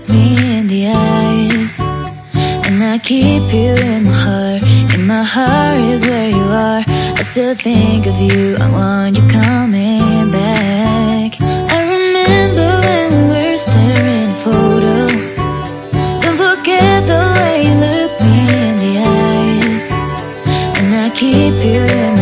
look me in the eyes. And I keep you in my heart. In my heart is where you are. I still think of you, I want you coming back. I remember when we were staring at a photo. Don't forget the way you look me in the eyes. And I keep you in